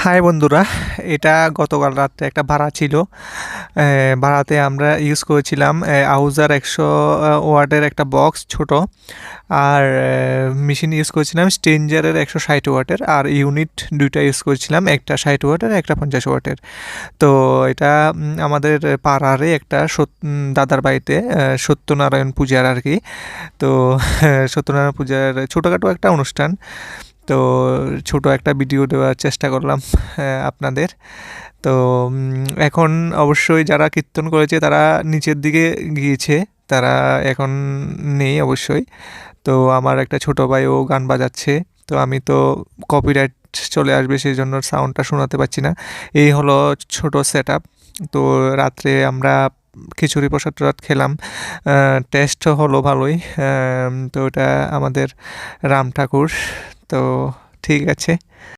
High বন্ধুরা, এটা গতকাল রাত্রে একটা ভাড়া ছিল। ভাড়াতে আমরা ইউজ করেছিলাম আহুজার 100 ওয়াটের একটা বক্স ছোট, আর মেশিন ইউজ করেছিলাম স্ট্রেঞ্জারের 160 ওয়াটের, আর ইউনিট দুইটা ইউজ করেছিলাম, একটা 60 ওয়াটের একটা 50 ওয়াটের। তো এটা আমাদের পাড়ারে একটা দাদার বাড়িতে সত্যনারায়ণ পূজার আর কি। তো সত্যনারায়ণ পূজার ছোটোখাটো একটা অনুষ্ঠান। তো ছোট একটা ভিডিও দেওয়ার চেষ্টা করলাম আপনাদের। তো এখন অবশ্যই যারা কীর্তন করেছে তারা নিচের দিকে গিয়েছে, তারা এখন নেই অবশ্যই। তো আমার একটা ছোট ভাইও গান বাজাচ্ছে। তো আমি তো কপিরাইট চলে আসবে সেই জন্য সাউন্ডটা শোনাতে পারছি না। এই হলো ছোট সেট আপ। তো রাত্রে আমরা খিচুড়ি প্রসাদ খেলাম, টেস্ট হলো ভালোই। তো এটা আমাদের রাম ঠাকুর। তো ঠিক আছে।